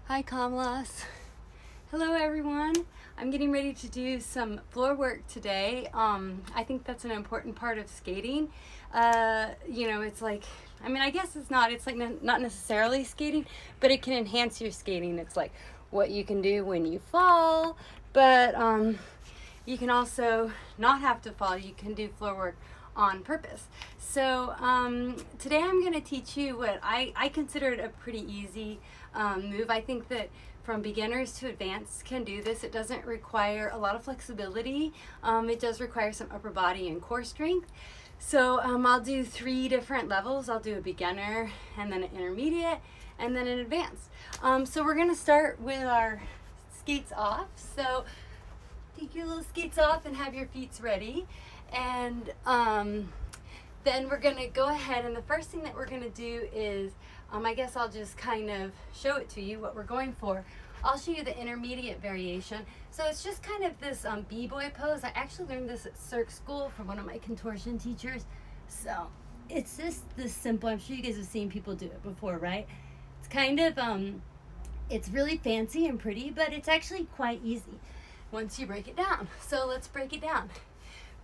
Hi Kamlas. Hello everyone. I'm getting ready to do some floor work today. I think that's an important part of skating. It's like, I guess it's like not necessarily skating, but it can enhance your skating. It's like what you can do when you fall, but you can also not have to fall. You can do floor work on purpose. So today I'm going to teach you what I consider it a pretty easy move. I think that from beginners to advanced can do this. It doesn't require a lot of flexibility. It does require some upper body and core strength. So I'll do 3 different levels. I'll do a beginner, and then an intermediate, and then an advanced. So we're going to start with our skates off. So take your little skates off and have your feet ready. And then we're going to go ahead, and the first thing that we're going to do is, I guess I'll just kind of show it to you what we're going for. I'll show you the intermediate variation. So it's just kind of this B-boy pose. I actually learned this at Cirque School from one of my contortion teachers. So it's just this simple. I'm sure you guys have seen people do it before, right? It's kind of, it's really fancy and pretty, but it's actually quite easy once you break it down. So let's break it down.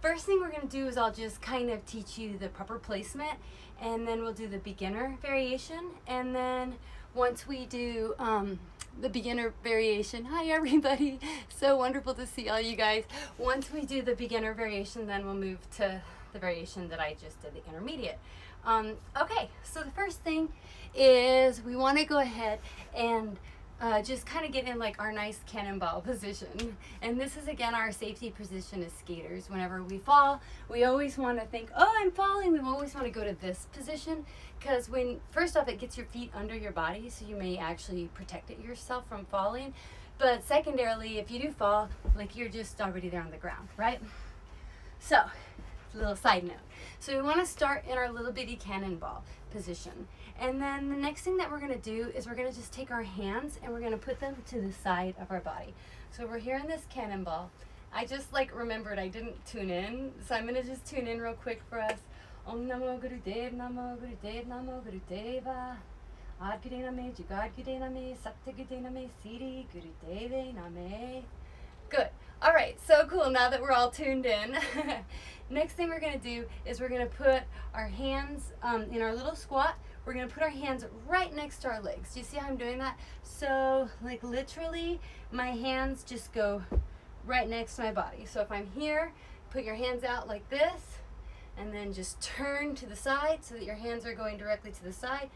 First thing we're going to do is I'll just kind of teach you the proper placement, and then we'll do the beginner variation. And then once we do the beginner variation, hi everybody, so wonderful to see all you guys. Once we do the beginner variation, then we'll move to the variation that I just did, the intermediate. Okay, so the first thing is we want to go ahead and just kind of get in like our nice cannonball position. And this is again our safety position as skaters. Whenever we fall, we always want to think, oh, I'm falling. We always want to go to this position, because first off, it gets your feet under your body, so you may actually protect yourself from falling. But secondarily, if you do fall, like, you're just already there on the ground, right? So, a little side note. So we want to start in our little bitty cannonball position. And then the next thing that we're going to do is we're going to just take our hands and we're going to put them to the side of our body. So we're here in this cannonball. I just remembered I didn't tune in, so I'm going to just tune in real quick for us. Om Namo Guru Dev Namo Guru Dev Namo Guru Deva Ad Guru Name Jugad Guru Name Satya Guru Name Siri Guru Deve Name. Good. All right, so cool. Now that we're all tuned in, next thing we're going to do is we're going to put our hands in our little squat. We're going to put our hands right next to our legs. Do you see how I'm doing that? So, like, literally, my hands just go right next to my body. So if I'm here, put your hands out like this, and then just turn to the side so that your hands are going directly to the side.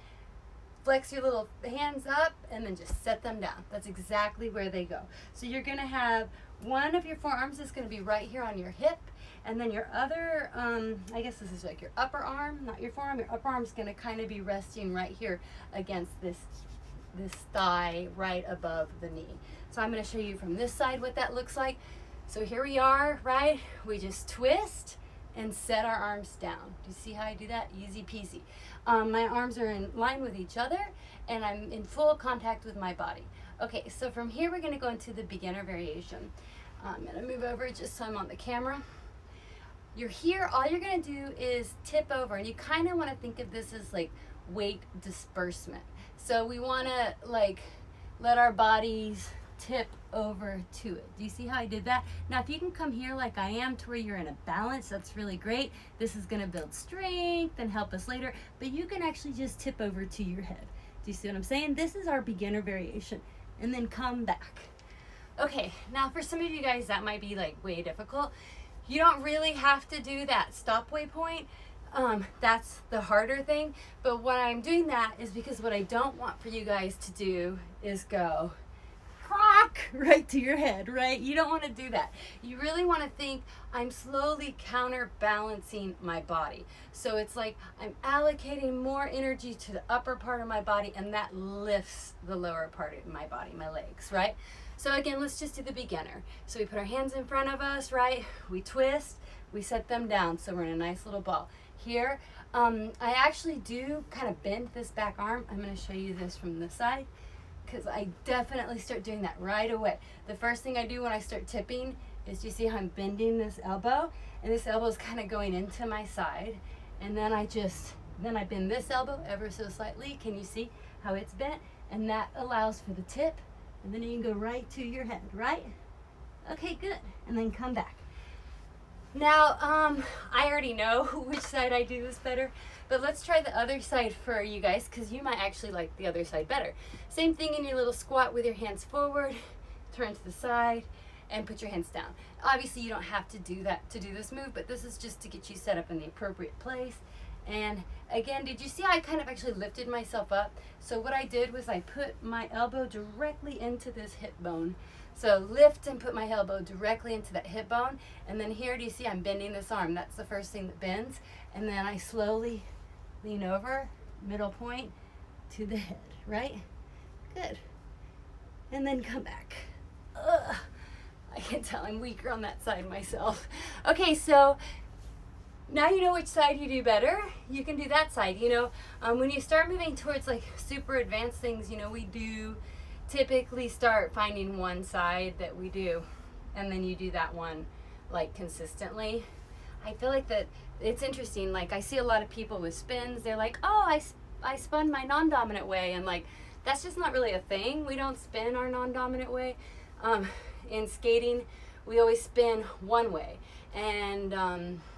Flex your little hands up and then just set them down. That's exactly where they go. So you're going to have one of your forearms is going to be right here on your hip, and then your other, I guess this is like your upper arm, not your forearm. Your upper arm is going to kind of be resting right here against this thigh right above the knee. So I'm going to show you from this side what that looks like. So here we are, right? We just twist and set our arms down. Do you see how I do that? Easy peasy. My arms are in line with each other, and I'm in full contact with my body. Okay, so from here we're going to go into the beginner variation. I'm going to move over just so I'm on the camera. You're here, all you're going to do is tip over, and you kind of want to think of this as like weight disbursement. So we want to like let our bodies tip over to it. Do you see how I did that? Now if you can come here like I am to where you're in a balance, that's really great. This is going to build strength and help us later, but you can actually just tip over to your head. Do you see what I'm saying? This is our beginner variation, and then come back. Okay, now for some of you guys that might be like way difficult. You don't really have to do that stop waypoint. That's the harder thing, but what I'm doing that is because what I don't want for you guys to do is go crock right to your head, right? You don't want to do that. You really want to think, I'm slowly counterbalancing my body. So it's like I'm allocating more energy to the upper part of my body, and that lifts the lower part of my body, my legs, right? So again, let's just do the beginner. So we put our hands in front of us, right? We twist, we set them down, so we're in a nice little ball. Here, I actually do kind of bend this back arm. I'm going to show you this from this side, because I definitely start doing that right away. The first thing I do when I start tipping is, you see how I'm bending this elbow? And this elbow is kind of going into my side. And then I bend this elbow ever so slightly. Can you see how it's bent? and that allows for the tip, and then you can go right to your head, right? Okay, good, and then come back. Now, I already know which side I do this better, but let's try the other side for you guys, because you might actually like the other side better. Same thing in your little squat with your hands forward, turn to the side, and put your hands down. Obviously, you don't have to do that to do this move, but this is just to get you set up in the appropriate place. And again, did you see I kind of actually lifted myself up? So what I did was I put my elbow directly into this hip bone. So lift and put my elbow directly into that hip bone. And then here, do you see I'm bending this arm? That's the first thing that bends. And then I slowly lean over, middle point to the head, right? Good. And then come back. Ugh. I can tell I'm weaker on that side myself. Okay, so now you know which side you do better. You can do that side. When you start moving towards like super advanced things, we do typically start finding one side that we do, and then you do that one like consistently. I feel like that it's interesting. Like I see a lot of people with spins. They're like, oh, I spun my non-dominant way, and like that's just not really a thing. We don't spin our non-dominant way. In skating, we always spin one way, and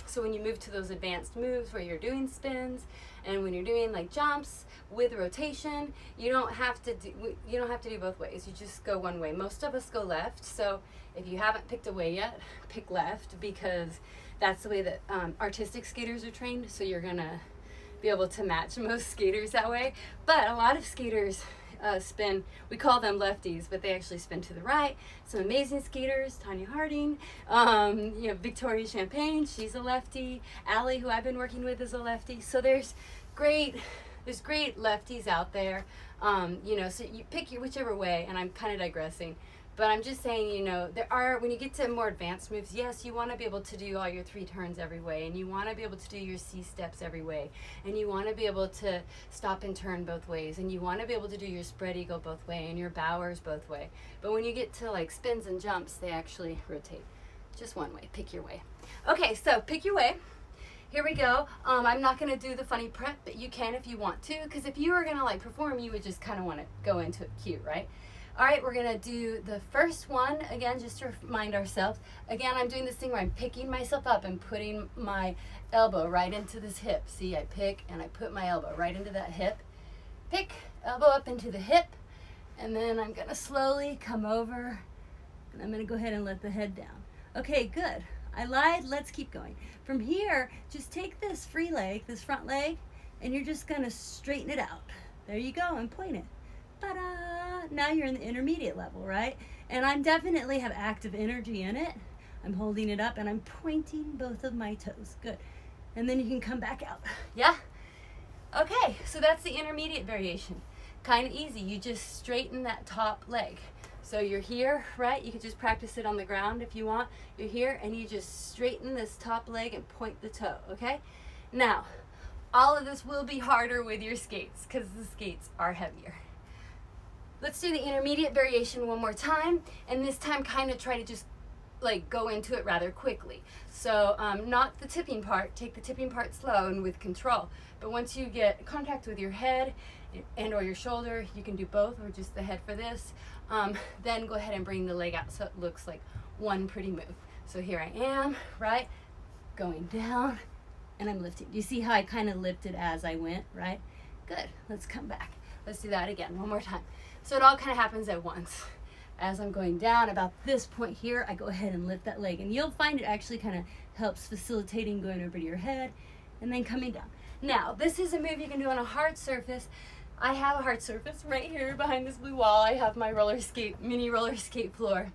so when you move to those advanced moves where you're doing spins, and when you're doing like jumps with rotation, you don't have to do both ways. You just go one way. Most of us go left, so if you haven't picked a way yet, pick left, because that's the way that artistic skaters are trained, so you're gonna be able to match most skaters that way. But a lot of skaters spin, we call them lefties, but they actually spin to the right. Some amazing skaters, Tanya Harding, Victoria Champagne, she's a lefty. Allie, who I've been working with, is a lefty. So there's great lefties out there. So you pick whichever way, and I'm kind of digressing. But I'm just saying, when you get to more advanced moves, yes, you want to be able to do all your 3 turns every way, and you want to be able to do your C steps every way, and you want to be able to stop and turn both ways, and you want to be able to do your spread eagle both way, and your bowers both way. But when you get to like spins and jumps, they actually rotate just one way. Pick your way. Okay, so pick your way. Here we go. I'm not going to do the funny prep, but you can if you want to, because if you were going to like perform, you would just kind of want to go into it cute, right? All right, we're gonna do the first one again, just to remind ourselves. Again, I'm doing this thing where I'm picking myself up and putting my elbow right into this hip. See, I pick and I put my elbow right into that hip. Pick, elbow up into the hip, and then I'm gonna slowly come over, and I'm gonna go ahead and let the head down. Okay, good. I lied, let's keep going. From here, just take this free leg, this front leg, and you're just gonna straighten it out. There you go, and point it. Ta-da! Now you're in the intermediate level, right? And I'm definitely have active energy in it. I'm holding it up and I'm pointing both of my toes. Good. And then you can come back out. Yeah? Okay, so that's the intermediate variation. Kind of easy. You just straighten that top leg. So you're here, right? You could just practice it on the ground if you want. You're here and you just straighten this top leg and point the toe, okay? Now, all of this will be harder with your skates because the skates are heavier. Let's do the intermediate variation one more time, and this time kind of try to just like go into it rather quickly. So not the tipping part, take the tipping part slow and with control. But once you get contact with your head and or your shoulder, you can do both or just the head for this. Then go ahead and bring the leg out so it looks like one pretty move. So here I am, right? Going down and I'm lifting. You see how I kind of lifted as I went, right? Good, let's come back. Let's do that again, one more time. So it all kind of happens at once. As I'm going down about this point here, I go ahead and lift that leg. And you'll find it actually kind of helps facilitating going over to your head and then coming down. Now, this is a move you can do on a hard surface. I have a hard surface right here behind this blue wall. I have my mini roller skate floor.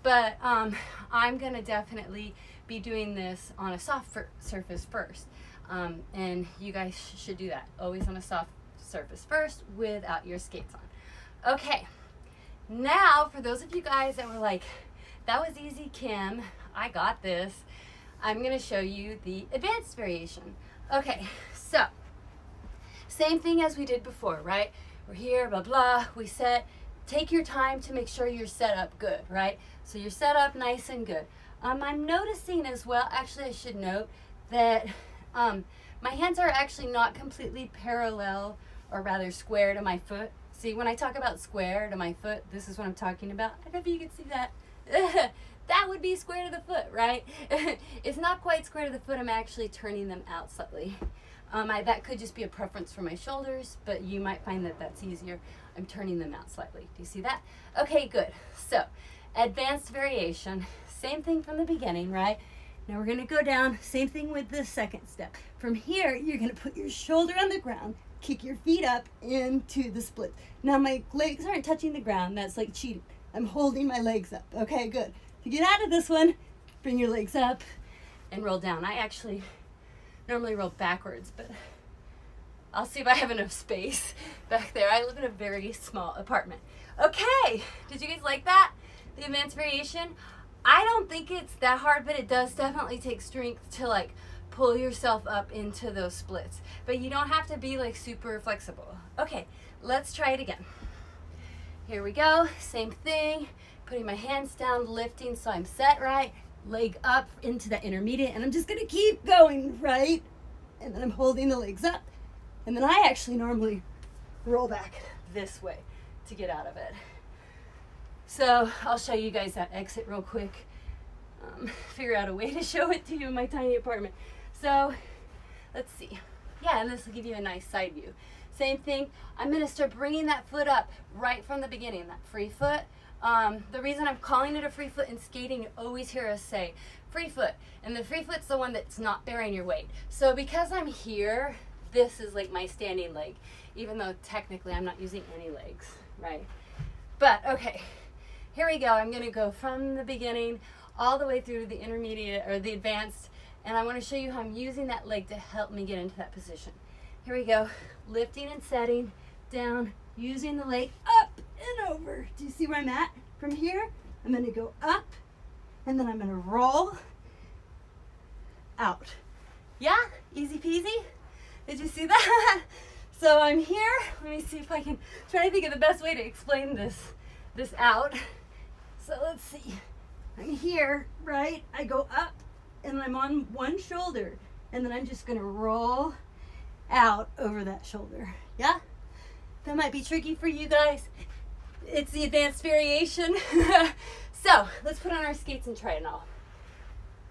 But I'm going to definitely be doing this on a soft surface first. And you guys should do that. Always on a soft surface first without your skates on. Okay, now for those of you guys that were like, that was easy, Kim, I got this, I'm going to show you the advanced variation. Okay, so same thing as we did before, right? We're here, blah, blah, we set. Take your time to make sure you're set up good, right? So you're set up nice and good. I'm noticing as well, actually I should note that my hands are actually not completely parallel or rather square to my foot. See, when I talk about square to my foot, this is what I'm talking about. I don't know if you can see that. That would be square to the foot, right? It's not quite square to the foot. I'm actually turning them out slightly. That could just be a preference for my shoulders, but you might find that that's easier. I'm turning them out slightly. Do you see that? Okay, good. So, advanced variation. Same thing from the beginning, right? Now we're gonna go down, same thing with the second step. From here, you're gonna put your shoulder on the ground, kick your feet up into the split. Now my legs aren't touching the ground, that's like cheating. I'm holding my legs up. Okay, good. To get out of this one, bring your legs up and roll down. I actually normally roll backwards, but I'll see if I have enough space back there. I live in a very small apartment. Okay, did you guys like that? The advanced variation? I don't think it's that hard, but it does definitely take strength to like pull yourself up into those splits. But you don't have to be like super flexible. Okay, let's try it again. Here we go, same thing. Putting my hands down, lifting so I'm set right. Leg up into that intermediate, and I'm just gonna keep going, right? And then I'm holding the legs up. And then I actually normally roll back this way to get out of it. So I'll show you guys that exit real quick. Figure out a way to show it to you in my tiny apartment. So let's see. Yeah, and this will give you a nice side view. Same thing, I'm gonna start bringing that foot up right from the beginning, that free foot. The reason I'm calling it a free foot in skating, you always hear us say free foot. And the free foot's the one that's not bearing your weight. So because I'm here, this is like my standing leg, even though technically I'm not using any legs, right? But okay, here we go. I'm gonna go from the beginning all the way through to the intermediate or the advanced, and I wanna show you how I'm using that leg to help me get into that position. Here we go, lifting and setting, down, using the leg up and over. Do you see where I'm at? From here, I'm gonna go up, and then I'm gonna roll out. Yeah, easy peasy. Did you see that? So I'm here, let me see if I can try to think of the best way to explain this out. So let's see, I'm here, right? I go up, and I'm on one shoulder, and then I'm just gonna roll out over that shoulder. Yeah? That might be tricky for you guys. It's the advanced variation. So let's put on our skates and try it all.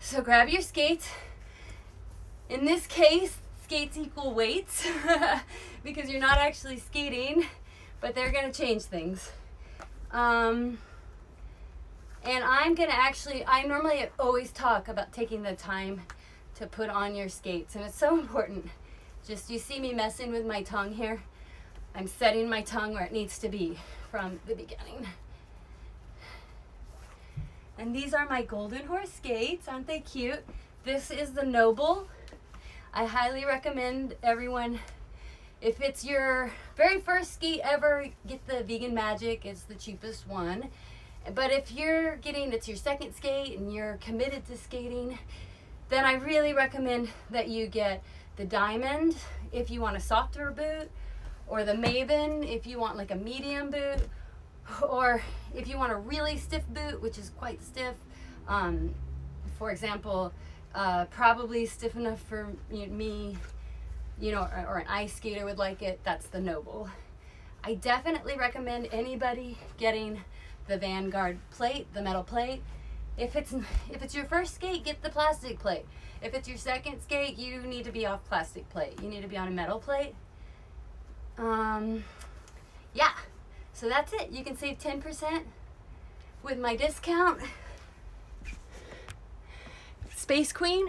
So grab your skates. In this case, skates equal weights because you're not actually skating, but they're gonna change things. And I'm gonna I normally always talk about taking the time to put on your skates, and it's so important. Just, you see me messing with my tongue here? I'm setting my tongue where it needs to be from the beginning. And these are my Golden Horse skates. Aren't they cute? This is the Noble. I highly recommend everyone, if it's your very first skate ever, get the Vegan Magic. It's the cheapest one. But if you're it's your second skate and you're committed to skating, then I really recommend that you get the Diamond if you want a softer boot, or the Maven if you want like a medium boot, or if you want a really stiff boot, which is quite stiff. For example, probably stiff enough for me, or an ice skater would like it, that's the Noble. I definitely recommend anybody getting the Vanguard plate, the metal plate. If it's your first skate, get the plastic plate. If it's your second skate, you need to be off plastic plate. You need to be on a metal plate. Yeah, so that's it. You can save 10% with my discount, Space Queen.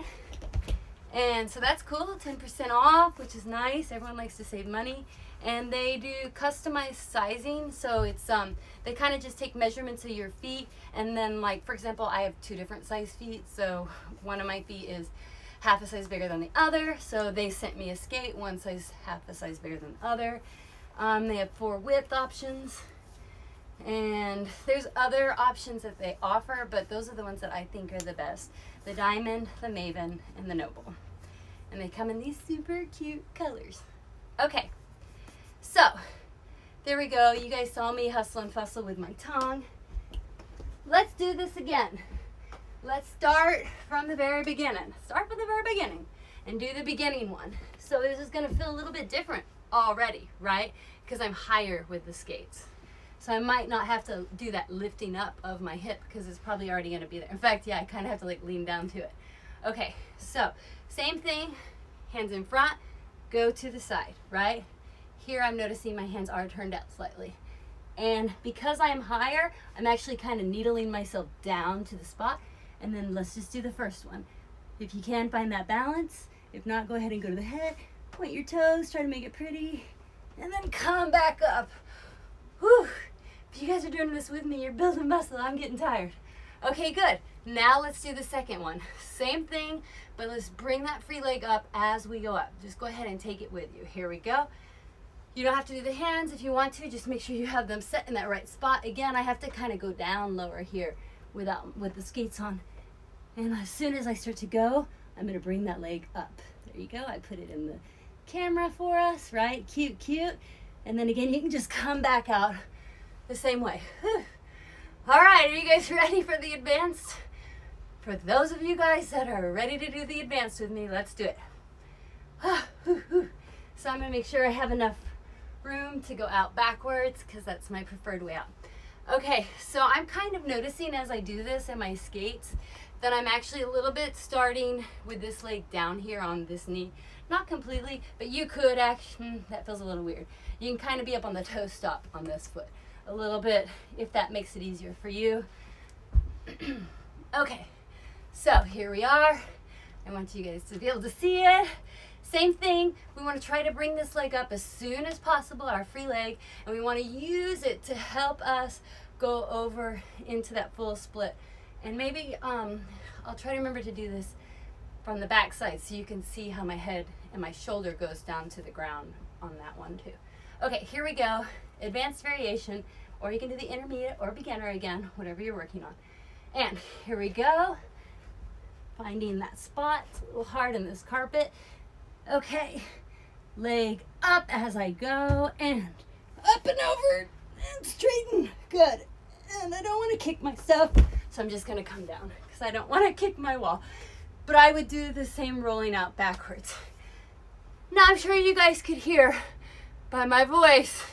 And so that's cool, 10% off, which is nice. Everyone likes to save money. And they do customized sizing, so it's they kind of just take measurements of your feet, and then, like, for example, I have 2 different size feet, so one of my feet is half a size bigger than the other, so they sent me a skate one size half a size bigger than the other. They have 4 width options, and there's other options that they offer, but those are the ones that I think are the best: the Diamond, the Maven, and the Noble. And they come in these super cute colors. Okay. So, there we go. You guys saw me hustle and fussle with my tongue. Let's do this again. Let's start from the very beginning. Start from the very beginning and do the beginning one. So this is going to feel a little bit different already, right? because I'm higher with the skates. So I might not have to do that lifting up of my hip because it's probably already going to be there. In fact, yeah, I kind of have to like lean down to it. Okay, so same thing, hands in front, go to the side, right? Here I'm noticing my hands are turned out slightly. And because I am higher, I'm actually kind of needling myself down to the spot. And then let's just do the first one. If you can, find that balance. If not, go ahead and go to the head, point your toes, try to make it pretty, and then come back up. Whew. If you guys are doing this with me, you're building muscle. I'm getting tired. Okay, good. Now let's do the second one. Same thing, but let's bring that free leg up as we go up. Just go ahead and take it with you. Here we go. You don't have to do the hands if you want to. Just make sure you have them set in that right spot. Again, I have to kind of go down lower here with the skates on. And as soon as I start to go, I'm going to bring that leg up. There you go. I put it in the camera for us, right? Cute, cute. And then again, you can just come back out the same way. Whew. All right, are you guys ready for the advanced? For those of you guys that are ready to do the advanced with me, let's do it. So I'm gonna make sure I have enough room to go out backwards because that's my preferred way out. Okay, so I'm kind of noticing as I do this in my skates that I'm actually a little bit starting with this leg down here on this knee. Not completely, but you could actually, that feels a little weird. You can kind of be up on the toe stop on this foot a little bit if that makes it easier for you. Okay, so here we are. I want you guys to be able to see it. Same thing, we want to try to bring this leg up as soon as possible, our free leg, and we want to use it to help us go over into that full split. And maybe I'll try to remember to do this from the back side so you can see how my head and my shoulder goes down to the ground on that one too. Okay, here we go. Advanced variation, or you can do the intermediate or beginner again, whatever you're working on. And here we go. Finding that spot. It's a little hard in this carpet. Okay, leg up as I go, and up and over, and straighten. Good. And I don't want to kick myself, so I'm just going to come down because I don't want to kick my wall. But I would do the same rolling out backwards. Now I'm sure you guys could hear by my voice,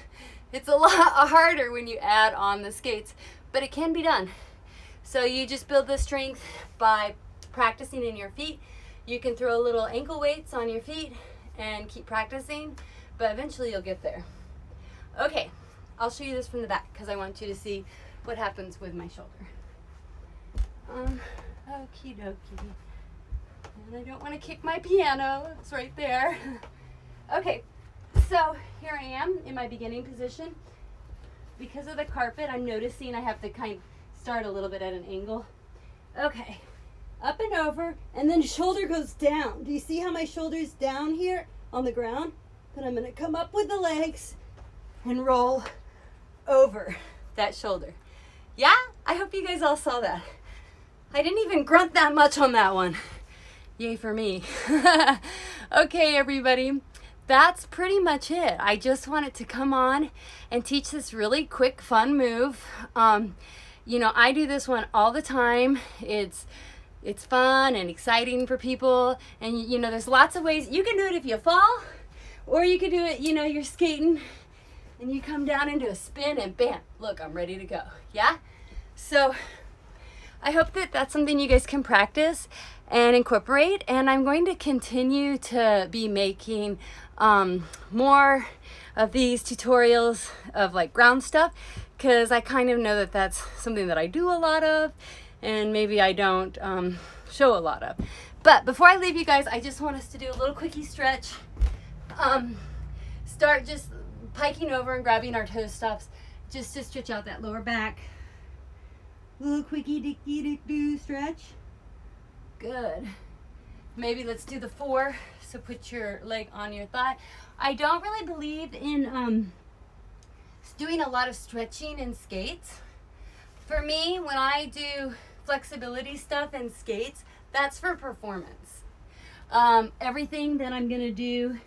it's a lot harder when you add on the skates, but it can be done. So you just build the strength by practicing in your feet. You can throw little ankle weights on your feet and keep practicing, but eventually you'll get there. Okay, I'll show you this from the back because I want you to see what happens with my shoulder. Okie dokie. And I don't want to kick my piano, it's right there. Okay, so here I am in my beginning position. Because of the carpet, I'm noticing I have to kind of start a little bit at an angle. Okay, up and over, and then shoulder goes down. Do you see how my shoulder's down here on the ground? Then I'm gonna come up with the legs and roll over that shoulder. Yeah, I hope you guys all saw that. I didn't even grunt that much on that one. Yay for me. Okay, everybody. That's pretty much it. I just wanted to come on and teach this really quick, fun move. You know, I do this one all the time. It's fun and exciting for people. And, you know, there's lots of ways. You can do it if you fall, or you can do it, you know, you're skating and you come down into a spin and bam, look, I'm ready to go. Yeah? So I hope that that's something you guys can practice and incorporate. And I'm going to continue to be making more of these tutorials of like ground stuff, because I kind of know that that's something that I do a lot of and maybe I don't show a lot of. But before I leave you guys, I just want us to do a little quickie stretch. Start just piking over and grabbing our toe stops just to stretch out that lower back. Little quickie dicky dick do stretch. Good. Maybe let's do the 4. So put your leg on your thigh. I don't really believe in doing a lot of stretching in skates. For me, when I do flexibility stuff in skates, that's for performance. Everything that I'm gonna do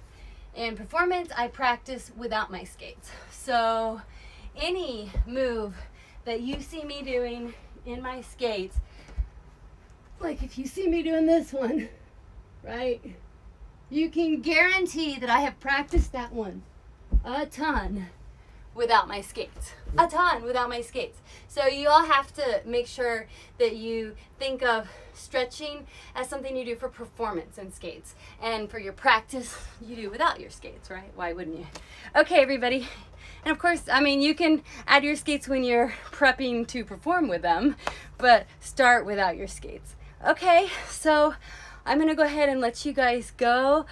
in performance, I practice without my skates. So any move that you see me doing in my skates, like if you see me doing this one, right? You can guarantee that I have practiced that one a ton without my skates. A ton without my skates. So you all have to make sure that you think of stretching as something you do for performance in skates. And for your practice, you do without your skates, right? Why wouldn't you? Okay, everybody. And of course, I mean, you can add your skates when you're prepping to perform with them, but start without your skates. Okay, so I'm gonna go ahead and let you guys go.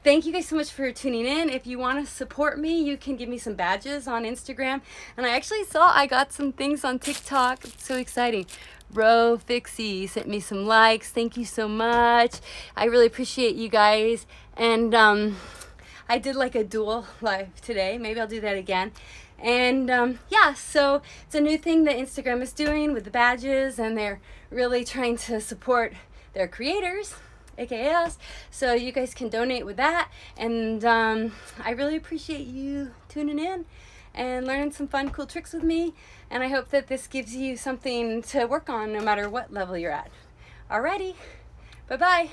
Thank you guys so much for tuning in. If you want to support me, you can give me some badges on Instagram. And I actually saw I got some things on TikTok. It's so exciting. Bro Fixie sent me some likes. Thank you so much. I really appreciate you guys. And I did like a dual live today. Maybe I'll do that again. And yeah, so it's a new thing that Instagram is doing with the badges, and they're really trying to support their creators, aka us, so you guys can donate with that. And I really appreciate you tuning in and learning some fun, cool tricks with me. And I hope that this gives you something to work on no matter what level you're at. Alrighty, bye-bye.